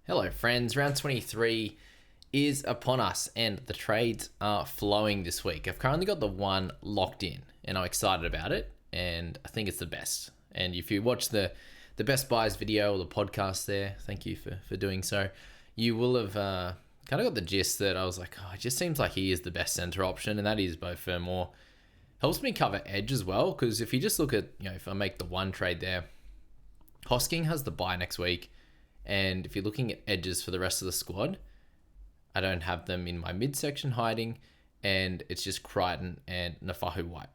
Hello, friends. Round 23 is upon us, and the trades are flowing this week. I've currently got the one locked in, and I'm excited about it, and I think it's the best. And if you watch the Best Buys video or the podcast there, thank you for doing so, you will have kind of got the gist that I was like, oh, it just seems like he is the best centre option, and that is Beau Fermor. Helps me cover edge as well, because if you just look at, if I make the one trade there, Hosking has the bye next week. And if you're looking at edges for the rest of the squad, I don't have them in my midsection hiding, and it's just Crichton and Nafahu White.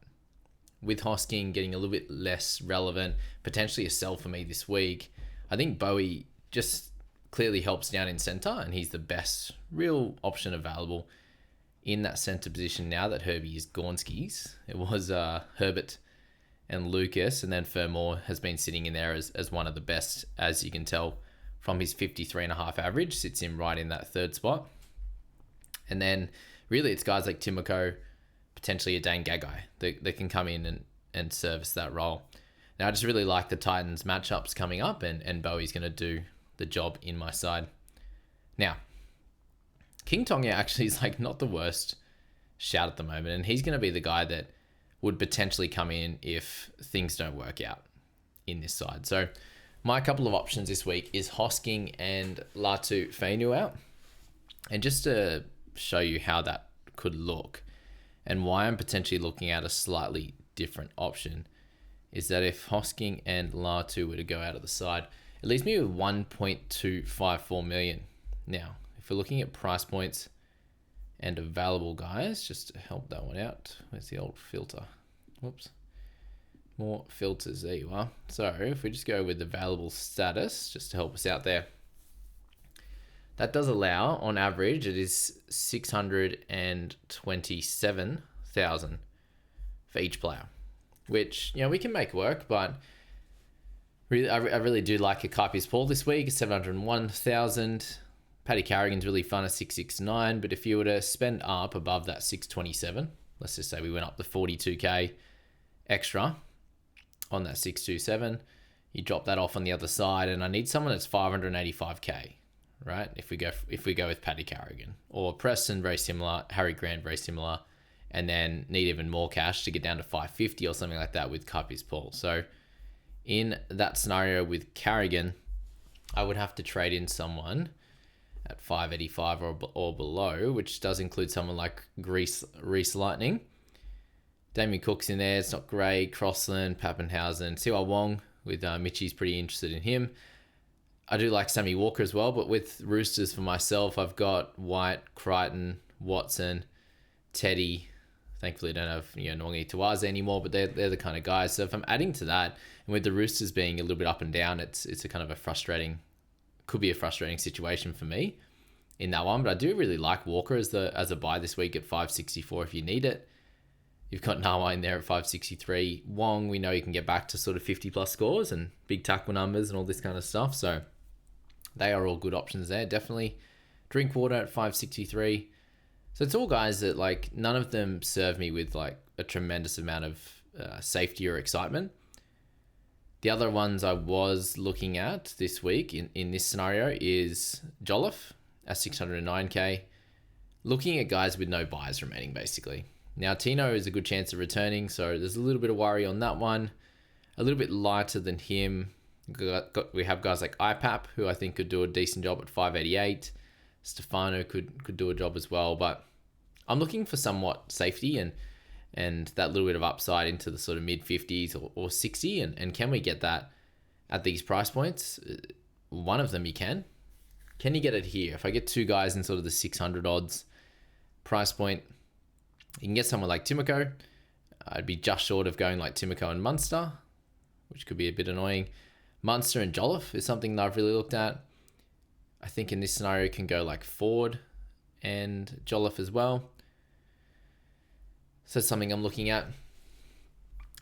With Hosking getting a little bit less relevant, potentially a sell for me this week, I think Bowie just clearly helps down in centre, and he's the best real option available in that centre position now that Herbie is Gornski's. It was Herbert and Lucas, and then Fermor has been sitting in there as one of the best, as you can tell from his 53.5 average, sits him right in that third spot. And then really it's guys like Timoko, potentially a Dane Gagai that can come in and service that role. Now I just really like the Titans matchups coming up, and Bowie's going to do the job in my side. Now, King Tonga actually is like not the worst shout at the moment, and he's going to be the guy that would potentially come in if things don't work out in this side. So my couple of options this week is Hosking and Latu Fainu out. And just to show you how that could look and why I'm potentially looking at a slightly different option is that if Hosking and Latu were to go out of the side, it leaves me with 1.254 million. Now, if we're looking at price points and available guys, just to help that one out, where's the old filter? Whoops. More filters, there you are. So if we just go with available status, just to help us out there, that does allow, on average, it is 627,000 for each player, which, we can make work, but really, I really do like a Kaipi's Paul this week, 701,000. Paddy Carrigan's really fun at 669, but if you were to spend up above that 627, let's just say we went up to 42k extra on that 627, you drop that off on the other side, and I need someone that's 585k, right? If we go with Paddy Carrigan or Preston, very similar, Harry Grant, very similar, and then need even more cash to get down to 550 or something like that with Kaipi's Paul. So in that scenario with Carrigan, I would have to trade in someone at 585 or below, which does include someone like Reese Lightning. Damien Cook's in there. It's not great. Crossland, Pappenhausen, Siwa Wong with Mitchie's pretty interested in him. I do like Sammy Walker as well, but with Roosters for myself, I've got White, Crichton, Watson, Teddy. Thankfully, I don't have Nongi Tawaze anymore, but they're the kind of guys. So if I'm adding to that, and with the Roosters being a little bit up and down, it's a kind of could be a frustrating situation for me in that one. But I do really like Walker as a buy this week at 564 if you need it. You've got Nawa in there at 563. Wong, we know you can get back to sort of 50 plus scores and big tackle numbers and all this kind of stuff. So they are all good options there. Definitely Drinkwater at 563. So it's all guys that none of them serve me with a tremendous amount of safety or excitement. The other ones I was looking at this week in this scenario is Jolliffe at 609k. Looking at guys with no buys remaining, basically. Now, Tino is a good chance of returning, so there's a little bit of worry on that one. A little bit lighter than him, we have guys like IPAP, who I think could do a decent job at 588. Stefano could do a job as well, but I'm looking for somewhat safety and that little bit of upside into the sort of mid-50s or 60, and can we get that at these price points? One of them you can. Can you get it here? If I get two guys in sort of the 600 odds price point, you can get someone like Timoko. I'd be just short of going like Timoko and Munster, which could be a bit annoying. Munster and Jolliffe is something that I've really looked at. I think in this scenario can go like Ford and Jolliffe as well. So that's something I'm looking at.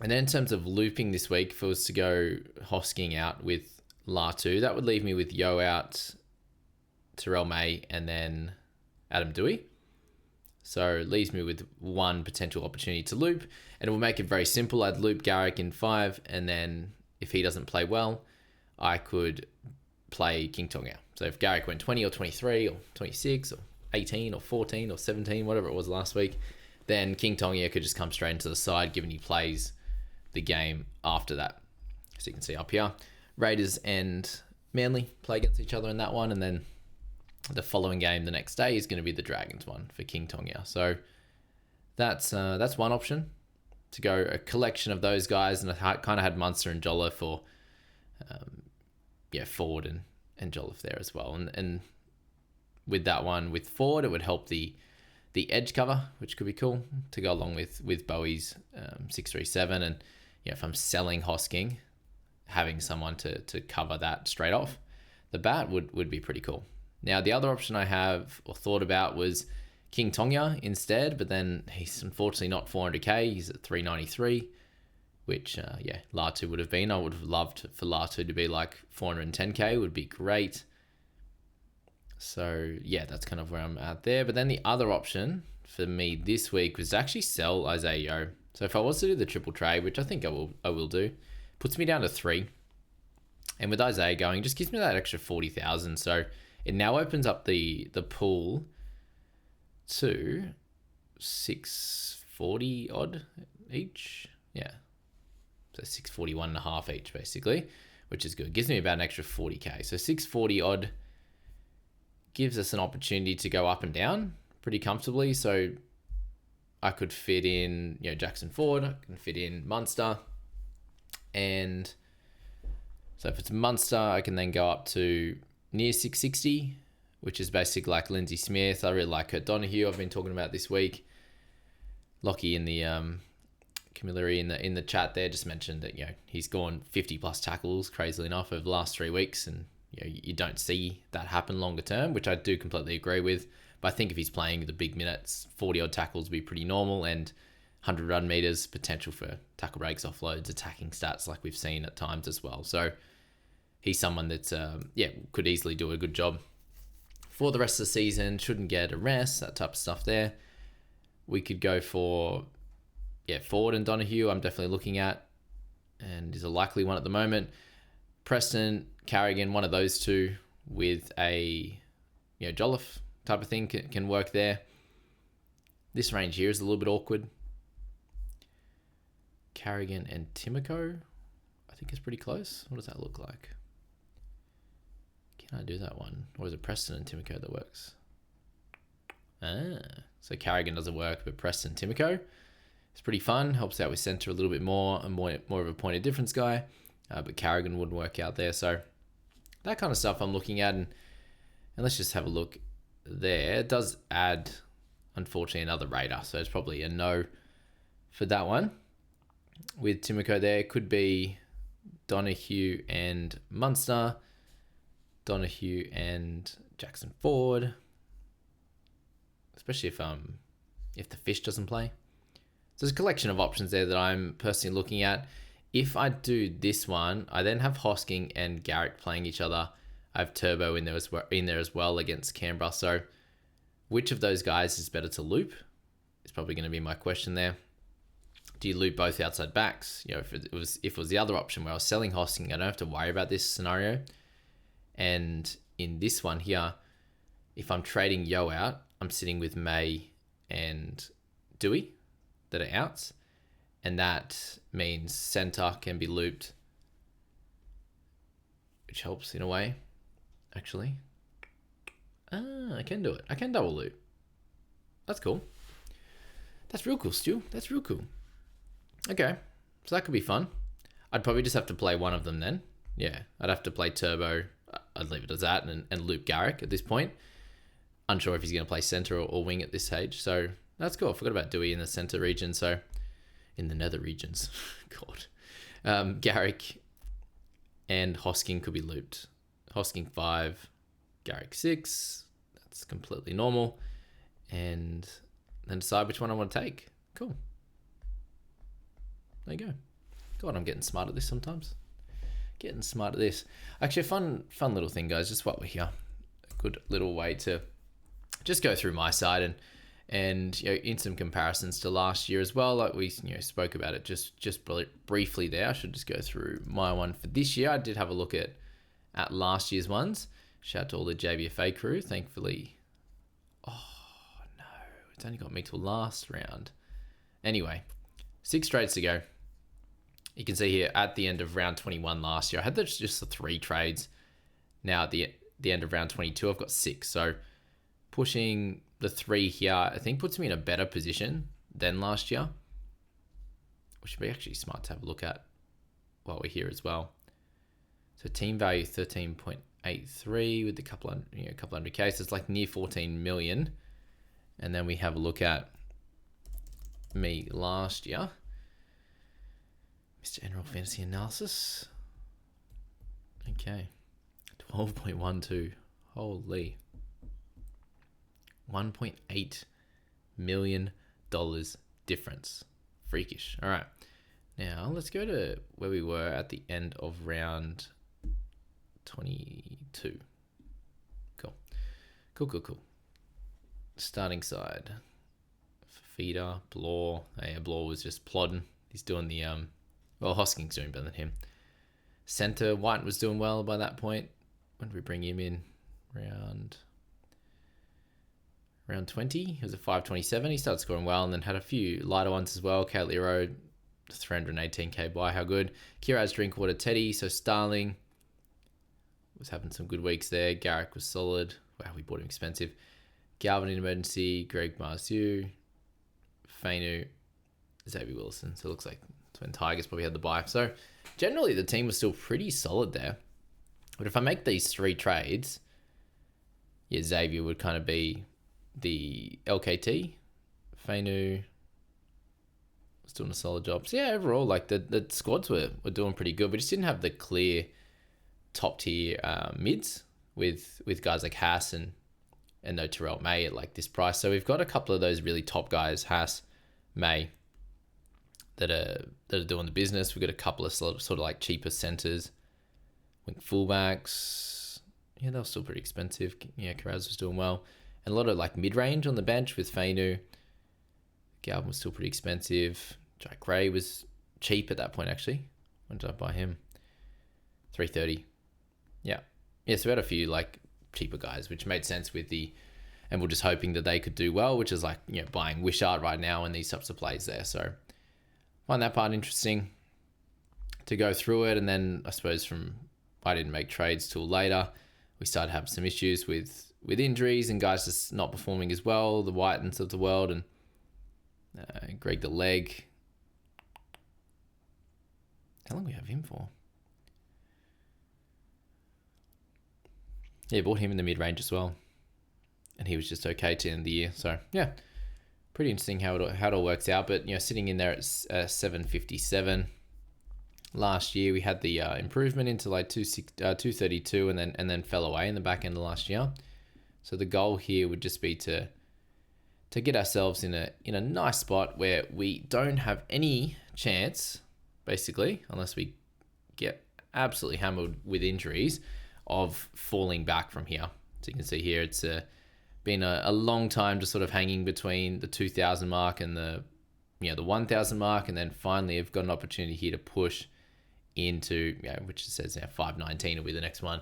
And then in terms of looping this week, if it was to go Hosking out with Latu, that would leave me with Yo out, Terrell May, and then Adam Dewey. So it leaves me with one potential opportunity to loop, and it will make it very simple. I'd loop Garrick in 5, and then if he doesn't play well, I could play King Tonga. So if Garrick went 20 or 23 or 26 or 18 or 14 or 17, whatever it was last week, then King Tonga could just come straight into the side, given he plays the game after that. So you can see up here, Raiders and Manly play against each other in that one, and then the following game the next day is going to be the Dragons one for King Tonga. So that's one option, to go a collection of those guys, and I kind of had Munster and Jolliffe, or Ford and Jolliffe there as well. And with that one, with Ford, it would help the edge cover, which could be cool to go along with Bowie's 637. And if I'm selling Hosking, having someone to cover that straight off the bat would be pretty cool. Now, the other option I have or thought about was King Tonga instead, but then he's unfortunately not 400k. He's at 393, which, Latu would have been. I would have loved for Latu to be like 410k, would be great. So, yeah, that's kind of where I'm at there. But then the other option for me this week was to actually sell Isaiah Yeo. So if I was to do the triple trade, which I think I will do, puts me down to 3. And with Isaiah going, just gives me that extra 40,000. So it now opens up the pool to 640 odd each. Yeah. So 641.5 each basically, which is good. Gives me about an extra 40k. So 640 odd gives us an opportunity to go up and down pretty comfortably. So I could fit in, Jackson Ford, I can fit in Munster. And so if it's Munster, I can then go up to near 660, which is basically like Lindsay Smith. I really like Kurt Donahue. I've been talking about this week. Lockie in the Camilleri in the chat there just mentioned that he's gone 50 plus tackles, crazily enough, over the last 3 weeks, and you don't see that happen longer term, which I do completely agree with. But I think if he's playing the big minutes, 40 odd tackles would be pretty normal, and 100 run meters, potential for tackle breaks, offloads, attacking stats like we've seen at times as well. So he's someone that could easily do a good job for the rest of the season. Shouldn't get a rest, that type of stuff there. We could go for Ford and Donahue. I'm definitely looking at, and is a likely one at the moment. Preston, Carrigan, one of those two with a Jolliffe type of thing can work there. This range here is a little bit awkward. Carrigan and Timoko, I think is pretty close. What does that look like? Can I do that one? Or is it Preston and Timoko that works? So Carrigan doesn't work, but Preston and Timoko is pretty fun. Helps out with centre a little bit more, and more of a point of difference guy. But Carrigan wouldn't work out there. So that kind of stuff I'm looking at. And let's just have a look there. It does add, unfortunately, another Raider. So it's probably a no for that one. With Timoko there, it could be Donahue and Munster, Donahue and Jackson Ford, especially if the fish doesn't play. So there's a collection of options there that I'm personally looking at. If I do this one, I then have Hosking and Garrick playing each other. I have Turbo in there as well against Canberra. So which of those guys is better to loop is probably going to be my question there. Do you loop both outside backs? If it was the other option where I was selling Hosking, I don't have to worry about this scenario. And in this one here, if I'm trading Yo out, I'm sitting with May and Dewey that are outs. And that means centre can be looped, which helps in a way, actually. I can do it. I can double loop. That's cool. That's real cool, Stu. That's real cool. Okay, so that could be fun. I'd probably just have to play one of them then. Yeah, I'd have to play Turbo. I'd leave it as that and loop Garrick at this point. Unsure if he's going to play centre or wing at this stage. So that's cool. I forgot about Dewey in the centre region. So in the nether regions. God. Garrick and Hosking could be looped. Hosking 5, Garrick 6. That's completely normal. And then decide which one I want to take. Cool. There you go. God, I'm getting smart at this sometimes. Getting smart at this. Actually, a fun little thing, guys, just while we're here. A good little way to just go through my side and in some comparisons to last year as well. Like we spoke about it just briefly there. I should just go through my one for this year. I did have a look at at last year's ones. Shout out to all the JBFA crew. Thankfully, oh no, it's only got me till last round. Anyway, 6 trades to go. You can see here at the end of round 21 last year, I had just the 3 trades. Now at the end of round 22, I've got 6. So pushing the 3 here, I think puts me in a better position than last year, which would be actually smart to have a look at while we're here as well. So team value 13.83 with a couple hundred K. So it's like near 14 million. And then we have a look at me last year. Mr. NRL Fantasy Analysis. Okay. 12.12. Holy. $1.8 million difference. Freakish. All right. Now let's go to where we were at the end of round 22. Cool. Starting side. Feeder, Blore. Yeah, Blore was just plodding. He's doing the Hosking's doing better than him. Center, White was doing well by that point. When did we bring him in? Round 20. He was at 527. He started scoring well and then had a few lighter ones as well. Kate Lero, 318k buy. How good. Kiraz, Drinkwater, Teddy. So Starling was having some good weeks there. Garrick was solid. Wow, we bought him expensive. Galvin in emergency. Greg Marzu. Fainu. Xavier Wilson. So it looks like Twin Tigers probably had the buy. So generally the team was still pretty solid there. But if I make these 3 trades, yeah, Xavier would kind of be the LKT. Fainu was doing a solid job. So yeah, overall, like the squads were doing pretty good. We just didn't have the clear top tier mids with guys like Haas and no Terrell May at like this price. So we've got a couple of those really top guys, Haas, May, that are doing the business. We've got a couple of sort of like cheaper centers, wing fullbacks. Yeah, they were still pretty expensive. Yeah, Karaz was doing well. And a lot of like mid-range on the bench with Fainu. Galvin was still pretty expensive. Jack Ray was cheap at that point, actually. When did I buy him? 330. Yeah. Yeah, so we had a few like cheaper guys, which made sense with and we're just hoping that they could do well, which is like, buying Wishart right now and these types of plays there. So find that part interesting to go through it. And then I suppose I didn't make trades till later. We started having some issues with injuries and guys just not performing as well, the Whitens of the world, and Greg the Leg. How long do we have him for? Yeah, bought him in the mid-range as well. And he was just okay to end the year. So, yeah, pretty interesting how it all works out. But, sitting in there at 757. Last year, we had the improvement into like 232 and then fell away in the back end of last year. So the goal here would just be to get ourselves in a nice spot where we don't have any chance, basically, unless we get absolutely hammered with injuries, of falling back from here. So you can see here, it's been a long time just sort of hanging between the 2,000 mark and the 1,000 mark, and then finally I've got an opportunity here to push into, which it says now 519 will be the next one,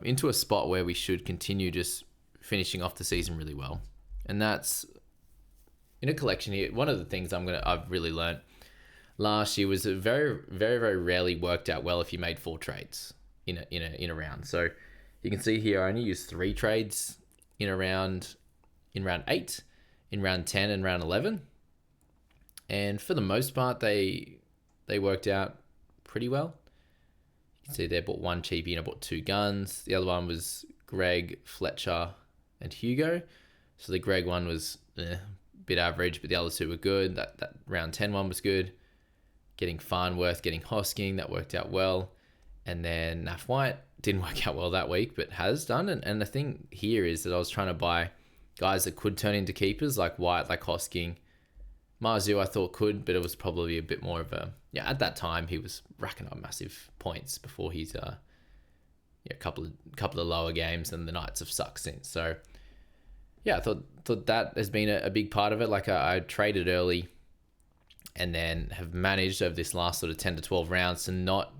into a spot where we should continue just finishing off the season really well. And that's in a collection here. One of the things I've really learned last year was it very, very, very rarely worked out well if you made 4 trades in a round. So you can see here I only used 3 trades in round 8, in round 10 and round 11. And for the most part, they worked out pretty well. You can see they bought 1 cheapie and I bought 2 guns. The other one was Greg, Fletcher, and Hugo. So the Greg one was a bit average, but the other 2 were good. That round 10 one was good. Getting Farnworth, getting Hosking, that worked out well. And then Naf White didn't work out well that week, but has done. And the thing here is that I was trying to buy guys that could turn into keepers, like White, like Hosking. Marzu I thought could, but it was probably a bit more of at that time he was racking up massive points before he's a couple of lower games, and the Knights have sucked since. So yeah, I thought that has been a big part of it. Like I traded early and then have managed over this last sort of 10 to 12 rounds to not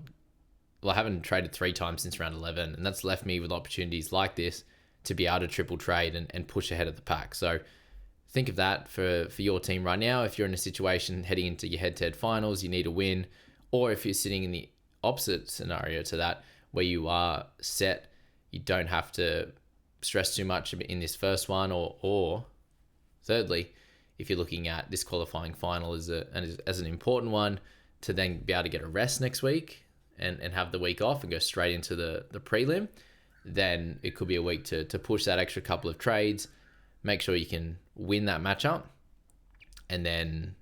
well, I haven't traded 3 times since round 11, and that's left me with opportunities like this to be able to triple trade and push ahead of the pack. So think of that for your team right now. If you're in a situation heading into your head-to-head finals, you need a win, or if you're sitting in the opposite scenario to that, where you are set, you don't have to stress too much in this first one, or thirdly, if you're looking at this qualifying final as an important one to then be able to get a rest next week and have the week off and go straight into the prelim, then it could be a week to push that extra couple of trades, make sure you can win that matchup, and then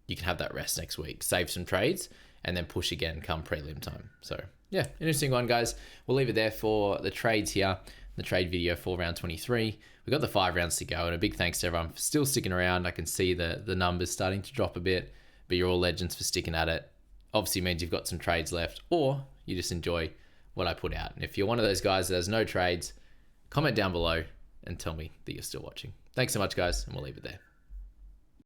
you can have that rest next week, save some trades, and then push again come prelim time. So yeah, interesting one, guys. We'll leave it there for the trades here, the trade video for round 23. We've got the 5 rounds to go, and a big thanks to everyone for still sticking around. I can see the numbers starting to drop a bit, but you're all legends for sticking at it. Obviously means you've got some trades left, or you just enjoy what I put out. And if you're one of those guys that has no trades, comment down below and tell me that you're still watching. Thanks so much, guys, and we'll leave it there.